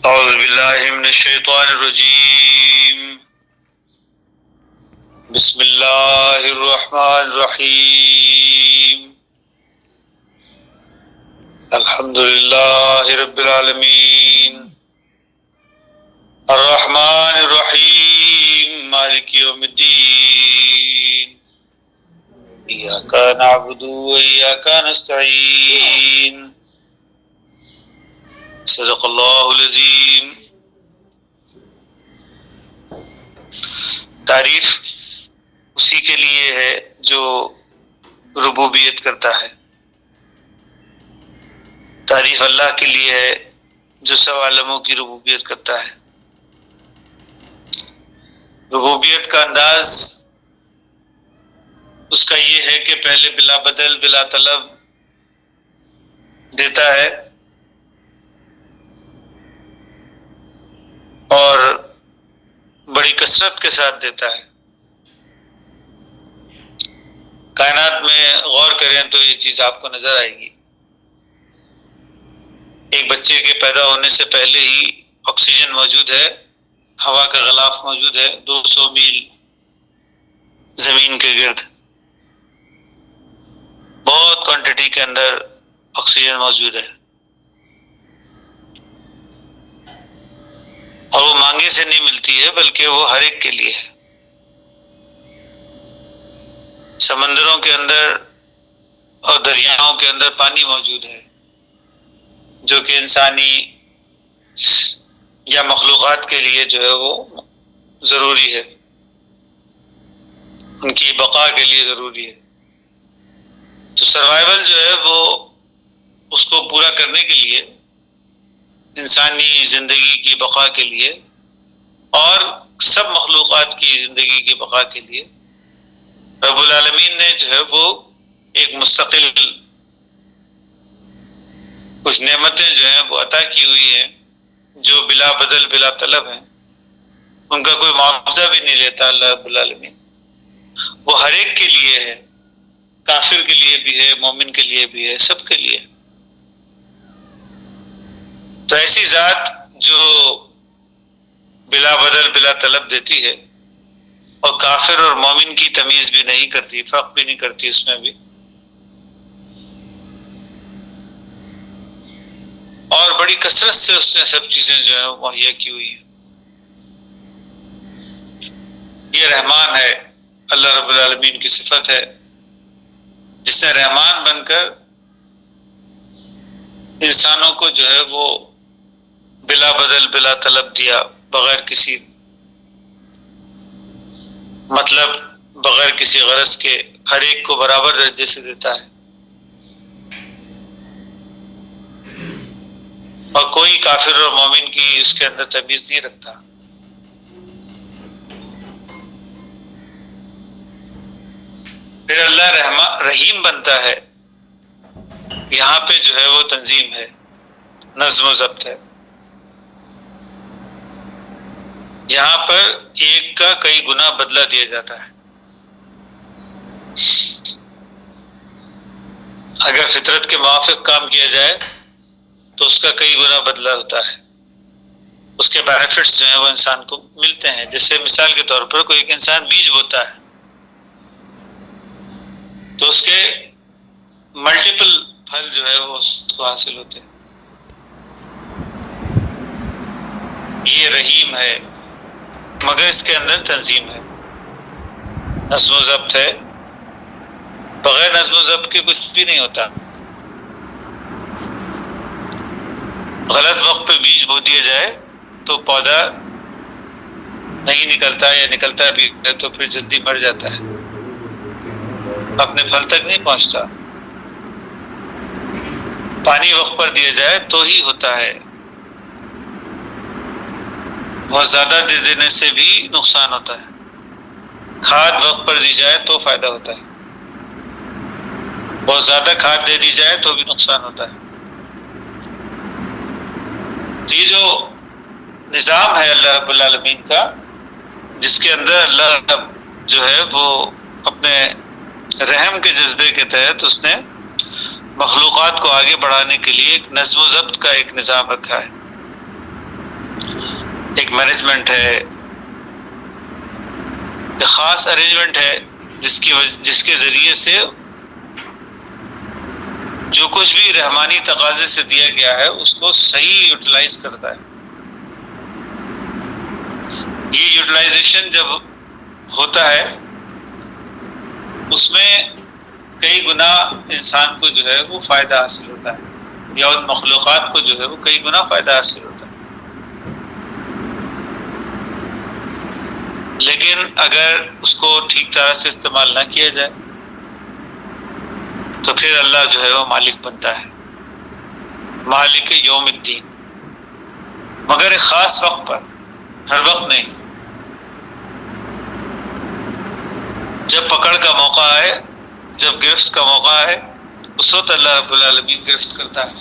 اعوذ باللہ من الشیطان الرجیم بسم اللہ الرحمن الرحیم الحمد للہ رب العالمین الرحمن الرحیم مالک یوم الدین ایاک نعبد و ایاک نستعین صدق اللہ العظیم۔ تعریف اسی کے لیے ہے جو ربوبیت کرتا ہے، تعریف اللہ کے لیے ہے جو سب عالموں کی ربوبیت کرتا ہے۔ ربوبیت کا انداز اس کا یہ ہے کہ پہلے بلا بدل بلا طلب دیتا ہے اور بڑی کثرت کے ساتھ دیتا ہے۔ کائنات میں غور کریں تو یہ چیز آپ کو نظر آئے گی۔ ایک بچے کے پیدا ہونے سے پہلے ہی آکسیجن موجود ہے، ہوا کا غلاف موجود ہے 200 میل زمین کے گرد، بہت کوانٹٹی کے اندر آکسیجن موجود ہے، اور وہ مانگے سے نہیں ملتی ہے بلکہ وہ ہر ایک کے لیے ہے۔ سمندروں کے اندر اور دریاؤں کے اندر پانی موجود ہے جو کہ انسانی یا مخلوقات کے لیے جو ہے وہ ضروری ہے، ان کی بقا کے لیے ضروری ہے۔ تو سروائیول جو ہے وہ اس کو پورا کرنے کے لیے، انسانی زندگی کی بقا کے لیے اور سب مخلوقات کی زندگی کی بقا کے لیے رب العالمین نے جو ہے وہ ایک مستقل کچھ نعمتیں جو ہیں وہ عطا کی ہوئی ہیں جو بلا بدل بلا طلب ہیں، ان کا کوئی معاوضہ بھی نہیں لیتا اللہ رب العالمین، وہ ہر ایک کے لیے ہے، کافر کے لیے بھی ہے، مومن کے لیے بھی ہے، سب کے لیے۔ تو ایسی ذات جو بلا بدل بلا طلب دیتی ہے اور کافر اور مومن کی تمیز بھی نہیں کرتی، فرق بھی نہیں کرتی اس میں بھی، اور بڑی کثرت سے اس نے سب چیزیں جو ہیں مہیا کی ہوئی ہیں۔ یہ رحمان ہے، اللہ رب العالمین کی صفت ہے، جس نے رحمان بن کر انسانوں کو جو ہے وہ بلا بدل بلا طلب دیا، بغیر کسی مطلب، بغیر کسی غرض کے، ہر ایک کو برابر درجے سے دیتا ہے، اور کوئی کافر اور مومن کی اس کے اندر تمیز نہیں رکھتا۔ پھر اللہ رحیم بنتا ہے، یہاں پہ جو ہے وہ تنظیم ہے، نظم و ضبط ہے، یہاں پر ایک کا کئی گنا بدلہ دیا جاتا ہے۔ اگر فطرت کے موافق کام کیا جائے تو اس کا کئی گنا بدلہ ہوتا ہے، اس کے بینیفٹس جو ہیں وہ انسان کو ملتے ہیں۔ جیسے مثال کے طور پر کوئی ایک انسان بیج بوتا ہے تو اس کے ملٹیپل پھل جو ہے وہ اس کو حاصل ہوتے ہیں۔ یہ رحیم ہے، مگر اس کے اندر تنظیم ہے، نظم و ضبط ہے، بغیر نظم و ضبط کے کچھ بھی نہیں ہوتا۔ غلط وقت پہ بیج بو دیا جائے تو پودا نہیں نکلتا، یا نکلتا بھی ہے تو پھر جلدی مر جاتا ہے، اپنے پھل تک نہیں پہنچتا۔ پانی وقت پر دیا جائے تو ہی ہوتا ہے، بہت زیادہ دے دینے سے بھی نقصان ہوتا ہے۔ کھاد وقت پر دی جائے تو فائدہ ہوتا ہے، بہت زیادہ کھاد دے دی جائے تو بھی نقصان ہوتا ہے۔ تو یہ جو نظام ہے اللہ رب العالمین کا، جس کے اندر اللہ رب جو ہے وہ اپنے رحم کے جذبے کے تحت اس نے مخلوقات کو آگے بڑھانے کے لیے ایک نظم و ضبط کا ایک نظام رکھا ہے۔ ایک مینجمنٹ ہے، ایک خاص ارینجمنٹ ہے جس کے ذریعے سے جو کچھ بھی رحمانی تقاضے سے دیا گیا ہے اس کو صحیح یوٹیلائز کرتا ہے. یہ یوٹیلائزیشن جب ہوتا ہے اس میں کئی گنا انسان کو جو ہے وہ فائدہ حاصل ہوتا ہے، یا ان مخلوقات کو جو ہے وہ کئی گنا فائدہ حاصل ہوتا ہے. لیکن اگر اس کو ٹھیک طرح سے استعمال نہ کیا جائے تو پھر اللہ جو ہے وہ مالک بنتا ہے، مالک یوم الدین، مگر ایک خاص وقت پر، ہر وقت نہیں. جب پکڑ کا موقع آئے، جب گرفت کا موقع آئے، اس وقت اللہ رب العالمین گرفت کرتا ہے.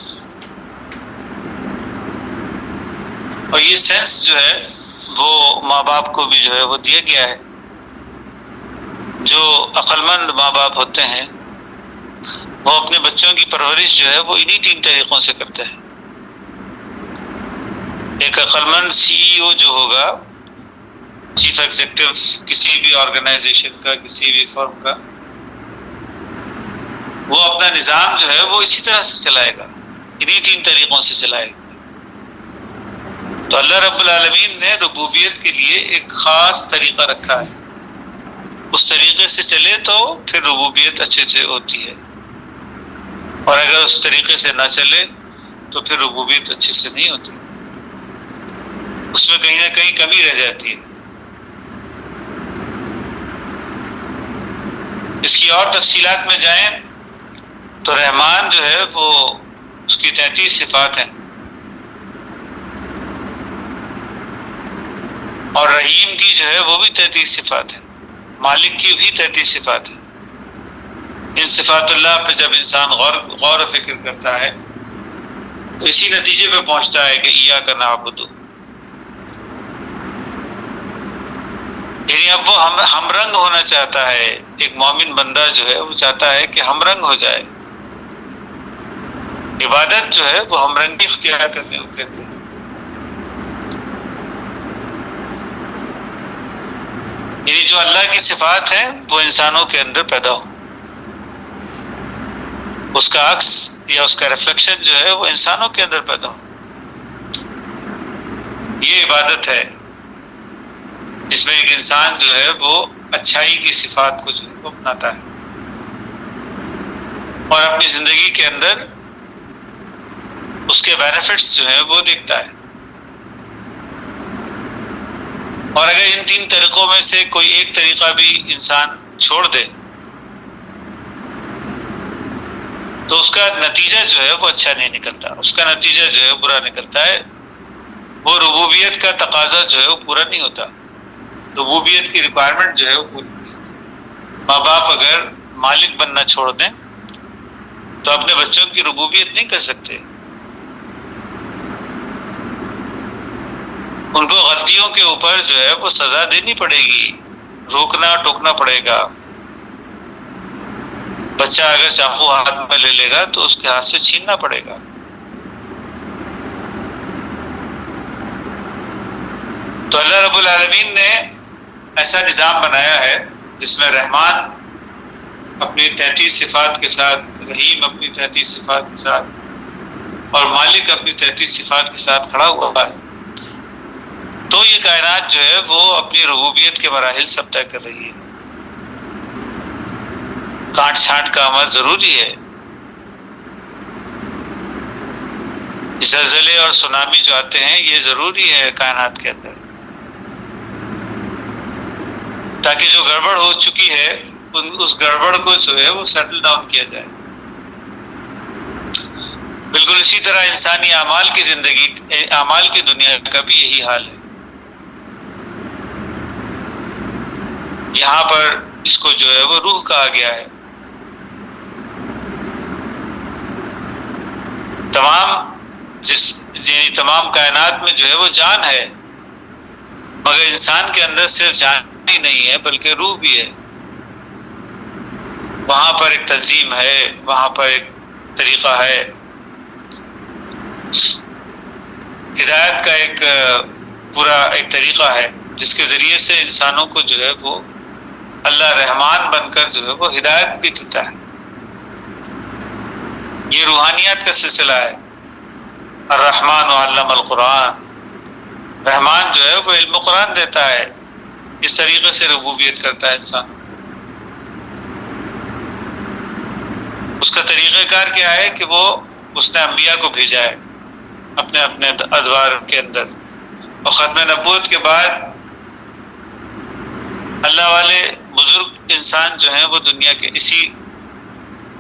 اور یہ سینس جو ہے وہ ماں باپ کو بھی جو ہے وہ دیا گیا ہے. جو عقل مند ماں باپ ہوتے ہیں وہ اپنے بچوں کی پرورش جو ہے وہ انہی 3 طریقوں سے کرتے ہیں. ایک عقل مند CEO جو ہوگا، چیف ایگزیکٹو کسی بھی آرگنائزیشن کا، کسی بھی فرم کا، وہ اپنا نظام جو ہے وہ اسی طرح سے چلائے گا، انہی 3 طریقوں سے چلائے گا. تو اللہ رب العالمین نے ربوبیت کے لیے ایک خاص طریقہ رکھا ہے، اس طریقے سے چلے تو پھر ربوبیت اچھے سے ہوتی ہے، اور اگر اس طریقے سے نہ چلے تو پھر ربوبیت اچھے سے نہیں ہوتی، اس میں کہیں نہ کہیں کمی رہ جاتی ہے. اس کی اور تفصیلات میں جائیں تو رحمان جو ہے وہ اس کی 33 صفات ہیں، اور رحیم کی جو ہے وہ بھی 33 صفات ہیں، مالک کی بھی 33 صفات ہیں. ان صفات اللہ پہ جب انسان غور و فکر کرتا ہے تو اسی نتیجے پہ پہنچتا ہے کہ ایاک نعبد، یعنی اب وہ ہم رنگ ہونا چاہتا ہے. ایک مومن بندہ جو ہے وہ چاہتا ہے کہ ہم رنگ ہو جائے. عبادت جو ہے وہ ہم رنگی اختیار کرنے کو کہتے ہیں. یعنی جو اللہ کی صفات ہیں وہ انسانوں کے اندر پیدا ہوں، اس کا عکس یا اس کا ریفلیکشن جو ہے وہ انسانوں کے اندر پیدا ہو. یہ عبادت ہے جس میں ایک انسان جو ہے وہ اچھائی کی صفات کو جو ہے وہ اپناتا ہے اور اپنی زندگی کے اندر اس کے بینیفٹس جو ہیں وہ دیکھتا ہے. اور اگر ان 3 طریقوں میں سے کوئی ایک طریقہ بھی انسان چھوڑ دے تو اس کا نتیجہ جو ہے وہ اچھا نہیں نکلتا، اس کا نتیجہ جو ہے برا نکلتا ہے. وہ ربوبیت کا تقاضا جو ہے وہ پورا نہیں ہوتا، ربوبیت کی ریکوائرمنٹ جو ہے وہ پوری نہیں ہوتی. ماں باپ اگر مالک بننا چھوڑ دیں تو اپنے بچوں کی ربوبیت نہیں کر سکتے. ان کو غلطیوں کے اوپر جو ہے وہ سزا دینی پڑے گی، روکنا ٹوکنا پڑے گا. بچہ اگر چاقو ہاتھ میں لے لے گا تو اس کے ہاتھ سے چھیننا پڑے گا. تو اللہ رب العالمین نے ایسا نظام بنایا ہے جس میں رحمان اپنی 33 صفات کے ساتھ، رحیم اپنی 33 صفات کے ساتھ اور مالک اپنی 33 صفات کے ساتھ کھڑا ہوا ہے. تو یہ کائنات جو ہے وہ اپنی ربوبیت کے مراحل سب طے کر رہی ہے. کاٹ چھانٹ کا عمل ضروری ہے. زلزلے اور سونامی جو آتے ہیں یہ ضروری ہے کائنات کے اندر، تاکہ جو گڑبڑ ہو چکی ہے اس گڑبڑ کو جو ہے وہ سیٹل ڈاؤن کیا جائے. بالکل اسی طرح انسانی اعمال کی زندگی، اعمال کی دنیا کا بھی یہی حال ہے. یہاں پر اس کو جو ہے وہ روح کہا گیا ہے. تمام کائنات میں جو ہے وہ جان ہے، مگر انسان کے اندر صرف جان ہی نہیں ہے بلکہ روح بھی ہے. وہاں پر ایک تنظیم ہے، وہاں پر ایک طریقہ ہے، ہدایت کا ایک پورا ایک طریقہ ہے جس کے ذریعے سے انسانوں کو جو ہے وہ اللہ رحمان بن کر جو ہے وہ ہدایت بھی دیتا ہے. یہ روحانیات کا سلسلہ ہے. الرحمن علم القرآن، رحمان جو ہے وہ علم قرآن دیتا ہے. اس طریقے سے ربوبیت کرتا ہے انسان. اس کا طریقہ کار کیا ہے کہ وہ اس نے انبیاء کو بھیجا ہے اپنے اپنے ادوار کے اندر. اور ختم نبوت کے بعد اللہ والے بزرگ انسان جو ہیں وہ دنیا کے اسی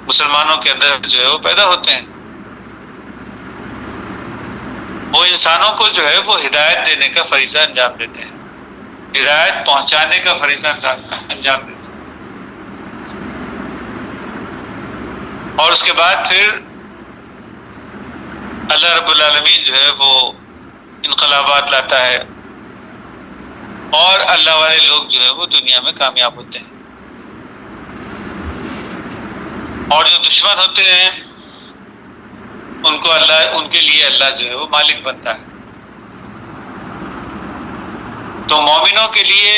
مسلمانوں کے اندر جو ہے وہ پیدا ہوتے ہیں. وہ انسانوں کو جو ہے وہ ہدایت دینے کا فریضہ انجام دیتے ہیں، ہدایت پہنچانے کا فریضہ انجام دیتے ہیں. اور اس کے بعد پھر اللہ رب العالمین جو ہے وہ انقلابات لاتا ہے اور اللہ والے لوگ جو ہے وہ دنیا میں کامیاب ہوتے ہیں. اور جو دشمن ہوتے ہیں ان کو اللہ، ان کے لیے اللہ جو ہے وہ مالک بنتا ہے. تو مومنوں کے لیے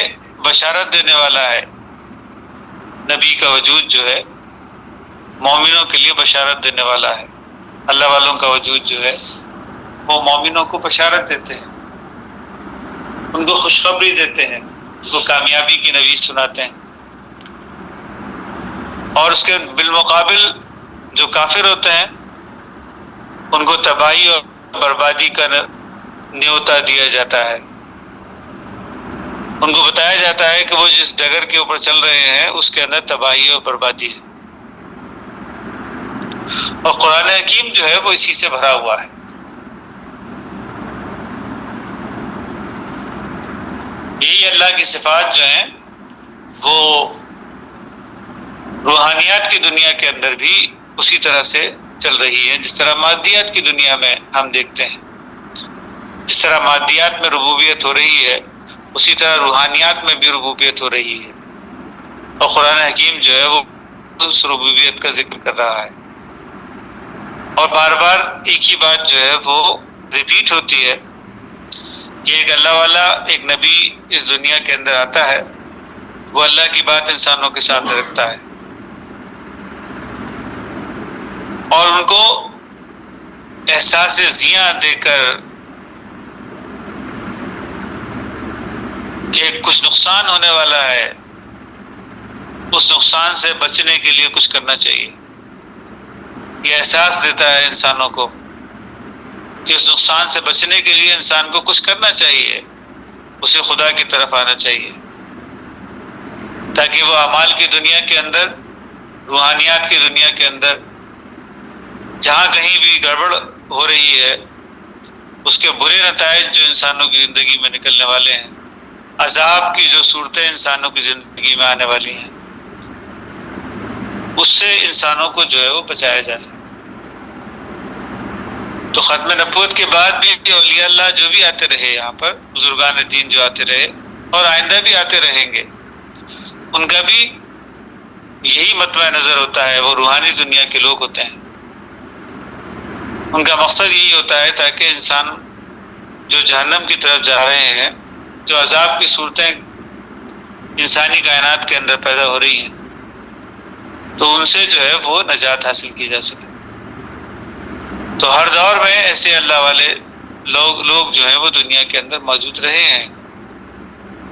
بشارت دینے والا ہے نبی کا وجود جو ہے، مومنوں کے لیے بشارت دینے والا ہے. اللہ والوں کا وجود جو ہے وہ مومنوں کو بشارت دیتے ہیں، ان کو خوشخبری دیتے ہیں، ان کو کامیابی کی نوید سناتے ہیں. اور اس کے بالمقابل جو کافر ہوتے ہیں ان کو تباہی اور بربادی کا نیوتا دیا جاتا ہے. ان کو بتایا جاتا ہے کہ وہ جس ڈگر کے اوپر چل رہے ہیں اس کے اندر تباہی اور بربادی ہے. اور قرآن حکیم جو ہے وہ اسی سے بھرا ہوا ہے. یہی اللہ کی صفات جو ہیں وہ روحانیات کی دنیا کے اندر بھی اسی طرح سے چل رہی ہے جس طرح مادیات کی دنیا میں ہم دیکھتے ہیں. جس طرح مادیات میں ربوبیت ہو رہی ہے اسی طرح روحانیات میں بھی ربوبیت ہو رہی ہے. اور قرآن حکیم جو ہے وہ اس ربوبیت کا ذکر کر رہا ہے. اور بار بار ایک ہی بات جو ہے وہ ریپیٹ ہوتی ہے کہ ایک اللہ والا، ایک نبی اس دنیا کے اندر آتا ہے، وہ اللہ کی بات انسانوں کے سامنے رکھتا ہے اور ان کو احساس زیاں دے کر کہ کچھ نقصان ہونے والا ہے، اس نقصان سے بچنے کے لیے کچھ کرنا چاہیے. یہ احساس دیتا ہے انسانوں کو کہ اس نقصان سے بچنے کے لیے انسان کو کچھ کرنا چاہیے، اسے خدا کی طرف آنا چاہیے تاکہ وہ اعمال کی دنیا کے اندر، روحانیات کی دنیا کے اندر جہاں کہیں بھی گڑبڑ ہو رہی ہے اس کے برے نتائج جو انسانوں کی زندگی میں نکلنے والے ہیں، عذاب کی جو صورتیں انسانوں کی زندگی میں آنے والی ہیں، اس سے انسانوں کو جو ہے وہ بچایا جا سکے. تو ختم نبوت کے بعد بھی اولیاء اللہ جو بھی آتے رہے یہاں پر، بزرگان دین جو آتے رہے اور آئندہ بھی آتے رہیں گے، ان کا بھی یہی مطمع نظر ہوتا ہے. وہ روحانی دنیا کے لوگ ہوتے ہیں، ان کا مقصد یہی ہوتا ہے تاکہ انسان جو جہنم کی طرف جا رہے ہیں، جو عذاب کی صورتیں انسانی کائنات کے اندر پیدا ہو رہی ہیں، تو ان سے جو ہے وہ نجات حاصل کی جا سکے. تو ہر دور میں ایسے اللہ والے لوگ جو ہیں وہ دنیا کے اندر موجود رہے ہیں.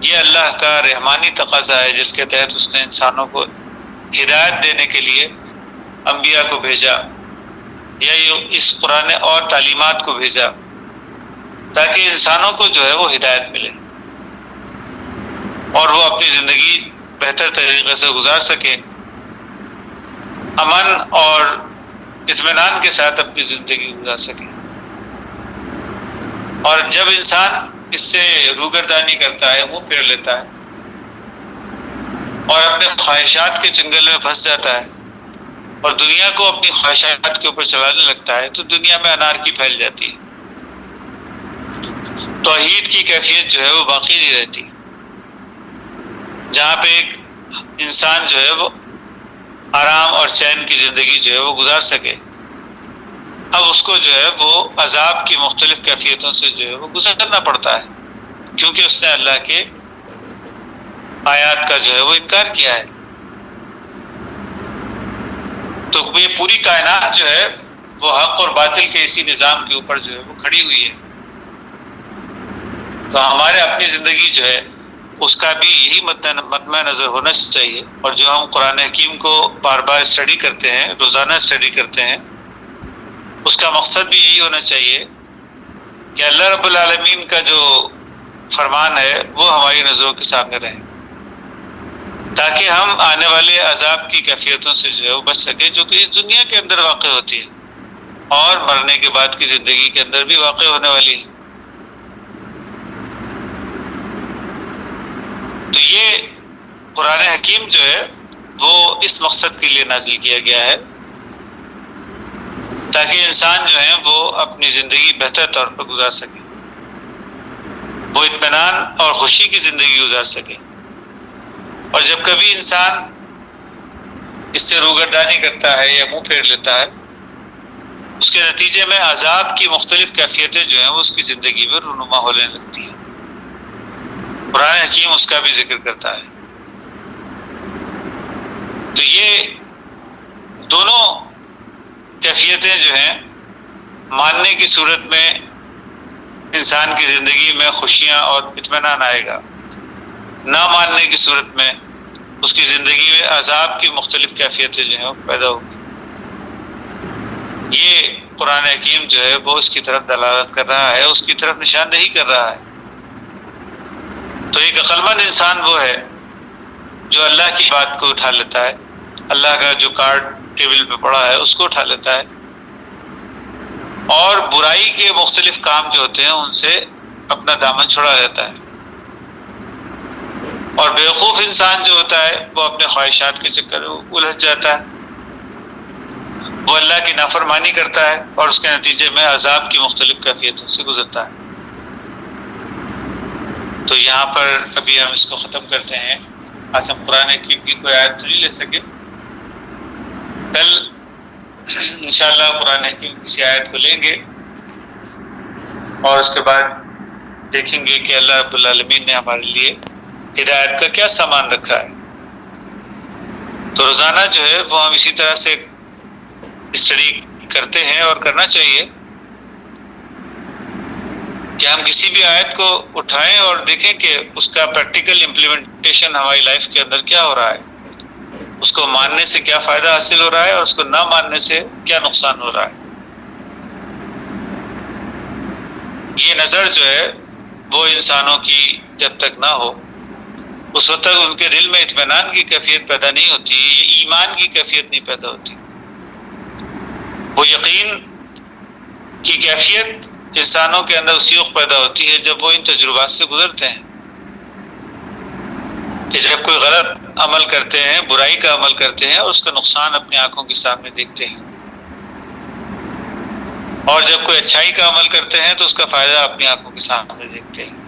یہ اللہ کا رحمانی تقاضا ہے جس کے تحت اس نے انسانوں کو ہدایت دینے کے لیے انبیاء کو بھیجا یا اس قرآن اور تعلیمات کو بھیجا تاکہ انسانوں کو جو ہے وہ ہدایت ملے اور وہ اپنی زندگی بہتر طریقے سے گزار سکے، امن اور اطمینان کے ساتھ اپنی زندگی گزار سکے. اور جب انسان اس سے روگردانی کرتا ہے، منہ پھیر لیتا ہے اور اپنے خواہشات کے چنگل میں پھنس جاتا ہے اور دنیا کو اپنی خواہشات کے اوپر چلانے لگتا ہے، تو دنیا میں انارکی پھیل جاتی ہے. توحید کی کیفیت جو ہے وہ باقی نہیں رہتی. جہاں پہ ایک انسان جو ہے وہ آرام اور چین کی زندگی جو ہے وہ گزار سکے، اب اس کو جو ہے وہ عذاب کی مختلف کیفیتوں سے جو ہے وہ گزرنا پڑتا ہے. کیونکہ اس نے اللہ کے آیات کا جو ہے وہ انکار کیا ہے. تو یہ پوری کائنات جو ہے وہ حق اور باطل کے اسی نظام کے اوپر جو ہے وہ کھڑی ہوئی ہے. تو ہمارے اپنی زندگی جو ہے اس کا بھی یہی مطمع نظر ہونا چاہیے. اور جو ہم قرآن حکیم کو بار بار اسٹڈی کرتے ہیں، روزانہ اسٹڈی کرتے ہیں، اس کا مقصد بھی یہی ہونا چاہیے کہ اللہ رب العالمین کا جو فرمان ہے وہ ہماری نظروں کے سامنے رہے، تاکہ ہم آنے والے عذاب کی کیفیتوں سے جو ہے وہ بچ سکیں، جو کہ اس دنیا کے اندر واقع ہوتی ہے اور مرنے کے بعد کی زندگی کے اندر بھی واقع ہونے والی ہے. تو یہ قرآن حکیم جو ہے وہ اس مقصد کے لیے نازل کیا گیا ہے تاکہ انسان جو ہے وہ اپنی زندگی بہتر طور پر گزار سکے، وہ اطمینان اور خوشی کی زندگی گزار سکے. اور جب کبھی انسان اس سے روگردانی کرتا ہے یا منہ پھیر لیتا ہے، اس کے نتیجے میں عذاب کی مختلف کیفیتیں جو ہیں وہ اس کی زندگی میں رونما ہونے لگتی ہیں. قرآن حکیم اس کا بھی ذکر کرتا ہے. تو یہ دونوں کیفیتیں جو ہیں ماننے کی صورت میں انسان کی زندگی میں خوشیاں اور اطمینان آئے گا، نہ ماننے کی صورت میں اس کی زندگی میں عذاب کی مختلف کیفیتیں جو ہیں وہ پیدا ہوگی. یہ قرآن حکیم جو ہے وہ اس کی طرف دلالت کر رہا ہے، اس کی طرف نشاندہی کر رہا ہے. تو ایک عقلمند انسان وہ ہے جو اللہ کی بات کو اٹھا لیتا ہے، اللہ کا جو کارڈ ٹیبل پہ پڑا ہے اس کو اٹھا لیتا ہے، اور برائی کے مختلف کام جو ہوتے ہیں ان سے اپنا دامن چھڑا لیتا ہے. اور بیوقوف انسان جو ہوتا ہے وہ اپنے خواہشات کے چکر میں الجھ جاتا ہے، وہ اللہ کی نافرمانی کرتا ہے اور اس کے نتیجے میں عذاب کی مختلف کیفیتوں سے گزرتا ہے. تو یہاں پر ابھی ہم اس کو ختم کرتے ہیں. آج ہم قرآن حکیم کی کوئی آیت تو نہیں لے سکے، کل انشاءاللہ قرآن حکیم کسی آیت کو لیں گے اور اس کے بعد دیکھیں گے کہ اللہ رب العالمین نے ہمارے لیے ہدایت کا کیا سامان رکھا ہے. تو روزانہ جو ہے وہ ہم اسی طرح سے اسٹڈی کرتے ہیں اور کرنا چاہیے کہ ہم کسی بھی آیت کو اٹھائیں اور دیکھیں کہ اس کا پریکٹیکل امپلیمنٹیشن ہماری لائف کے اندر کیا ہو رہا ہے، اس کو ماننے سے کیا فائدہ حاصل ہو رہا ہے اور اس کو نہ ماننے سے کیا نقصان ہو رہا ہے. یہ نظر جو ہے وہ انسانوں کی جب تک نہ ہو اس وقت تک ان کے دل میں اطمینان کی کیفیت پیدا نہیں ہوتی، یہ ایمان کی کیفیت نہیں پیدا ہوتی. وہ یقین کی کیفیت انسانوں کے اندر اسی وقت پیدا ہوتی ہے جب وہ ان تجربات سے گزرتے ہیں کہ جب کوئی غلط عمل کرتے ہیں، برائی کا عمل کرتے ہیں اور اس کا نقصان اپنی آنکھوں کے سامنے دیکھتے ہیں، اور جب کوئی اچھائی کا عمل کرتے ہیں تو اس کا فائدہ اپنی آنکھوں کے سامنے دیکھتے ہیں.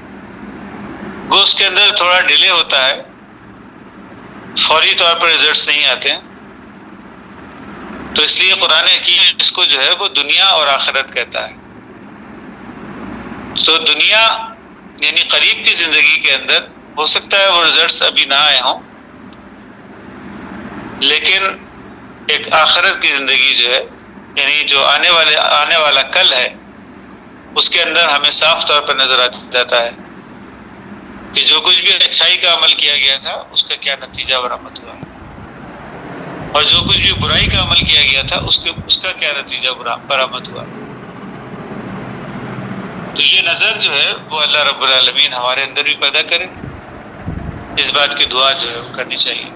وہ اس کے اندر تھوڑا ڈیلے ہوتا ہے، فوری طور پر ریزلٹس نہیں آتے ہیں. تو اس لیے قرآن حکیم اس کو جو ہے وہ دنیا اور آخرت کہتا ہے. تو دنیا یعنی قریب کی زندگی کے اندر ہو سکتا ہے وہ ریزلٹس ابھی نہ آئے ہوں، لیکن ایک آخرت کی زندگی جو ہے یعنی جو آنے والا کل ہے اس کے اندر ہمیں صاف طور پر نظر آ جاتا ہے کہ جو کچھ بھی اچھائی کا عمل کیا گیا تھا اس کا کیا نتیجہ برآمد ہوا، اور جو کچھ بھی برائی کا عمل کیا گیا تھا اس کا کیا نتیجہ برآمد ہوا. تو یہ نظر جو ہے وہ اللہ رب العالمین ہمارے اندر بھی پیدا کرے، اس بات کی دعا جو ہے وہ کرنی چاہیے.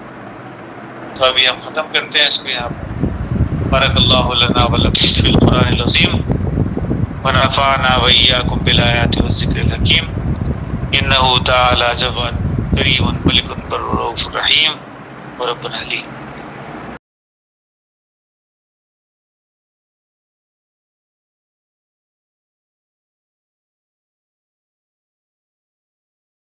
تو ابھی ہم ختم کرتے ہیں اس کو یہاں پر. بارک اللہ لنا ولکم فی القرآن العظیم ونفعنا وإیاکم بالآیات والذکر الحکیم. انہ تعالی جواد کریم ملک بر رؤوف رحیم ورب حلیم.